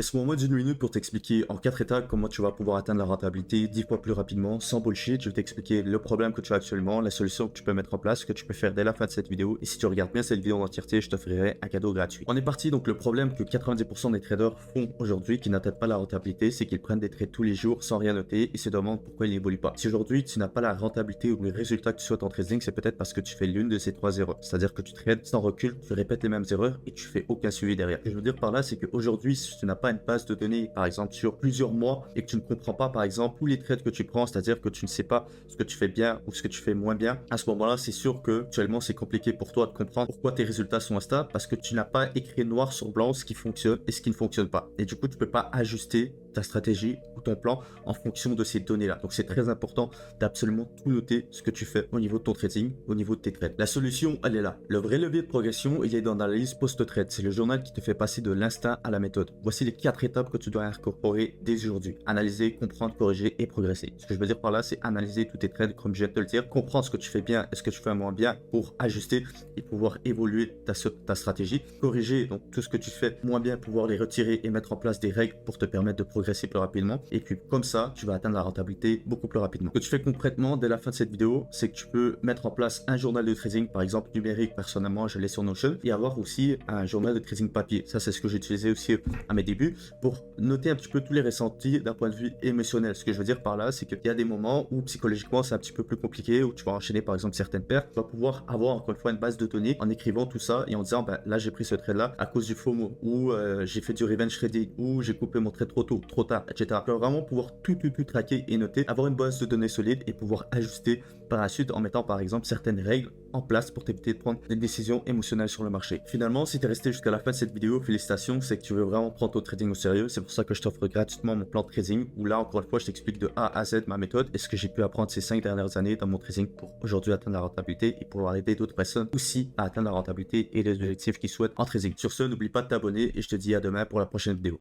Laisse-moi moins d'une minute pour t'expliquer en 4 étapes comment tu vas pouvoir atteindre la rentabilité 10 fois plus rapidement, sans bullshit. Je vais t'expliquer le problème que tu as actuellement, la solution que tu peux mettre en place, ce que tu peux faire dès la fin de cette vidéo. Et si tu regardes bien cette vidéo en entièreté, je t'offrirai un cadeau gratuit. On est parti, donc le problème que 90% des traders font aujourd'hui, qui n'atteignent pas la rentabilité, c'est qu'ils prennent des trades tous les jours sans rien noter et se demandent pourquoi ils n'évoluent pas. Si aujourd'hui tu n'as pas la rentabilité ou les résultats que tu souhaites en trading, c'est peut-être parce que tu fais l'une de ces 3 erreurs. C'est-à-dire que tu trades sans recul, tu répètes les mêmes erreurs et tu fais aucun suivi derrière. Ce que je veux dire par là, c'est qu'aujourd'hui, si tu n'as pas une base de données par exemple sur plusieurs mois et que tu ne comprends pas par exemple tous les trades que tu prends, c'est-à-dire que tu ne sais pas ce que tu fais bien ou ce que tu fais moins bien, à ce moment-là, c'est sûr que actuellement c'est compliqué pour toi de comprendre pourquoi tes résultats sont instables parce que tu n'as pas écrit noir sur blanc ce qui fonctionne et ce qui ne fonctionne pas. Et du coup, tu peux pas ajuster ta stratégie ou ton plan en fonction de ces données-là. Donc c'est très important d'absolument tout noter ce que tu fais au niveau de ton trading, au niveau de tes trades. La solution, elle est là. Le vrai levier de progression, il est dans l'analyse post-trade. C'est le journal qui te fait passer de l'instinct à la méthode. Voici les 4 étapes que tu dois incorporer dès aujourd'hui. Analyser, comprendre, corriger et progresser. Ce que je veux dire par là, c'est analyser tous tes trades, comme je viens de te le dire, comprendre ce que tu fais bien et ce que tu fais moins bien pour ajuster et pouvoir évoluer ta stratégie. Corriger donc tout ce que tu fais moins bien, pouvoir les retirer et mettre en place des règles pour te permettre de progresser plus rapidement. Et puis comme ça, tu vas atteindre la rentabilité beaucoup plus rapidement. Ce que tu fais concrètement dès la fin de cette vidéo, c'est que tu peux mettre en place un journal de trading, par exemple numérique. Personnellement, je l'ai sur Notion, et avoir aussi un journal de trading papier. Ça, c'est ce que j'utilisais aussi à mes débuts pour noter un petit peu tous les ressentis d'un point de vue émotionnel. Ce que je veux dire par là, c'est qu'il y a des moments où psychologiquement c'est un petit peu plus compliqué, où tu vas enchaîner par exemple certaines pertes. Tu vas pouvoir avoir encore une fois une base de données en écrivant tout ça et en disant ben, là j'ai pris ce trade là à cause du FOMO, ou j'ai fait du revenge trading, ou j'ai coupé mon trade trop tôt, trop tard, etc. Tu vas vraiment pouvoir tout traquer et noter, avoir une base de données solide et pouvoir ajuster par la suite en mettant par exemple certaines règles en place pour t'éviter de prendre des décisions émotionnelles sur le marché. Finalement, si tu es resté jusqu'à la fin de cette vidéo, félicitations, c'est que tu veux vraiment prendre ton trading au sérieux. C'est pour ça que je t'offre gratuitement mon plan de trading où là, encore une fois, je t'explique de A à Z ma méthode et ce que j'ai pu apprendre ces 5 dernières années dans mon trading pour aujourd'hui atteindre la rentabilité et pouvoir aider d'autres personnes aussi à atteindre la rentabilité et les objectifs qu'ils souhaitent en trading. Sur ce, n'oublie pas de t'abonner et je te dis à demain pour la prochaine vidéo.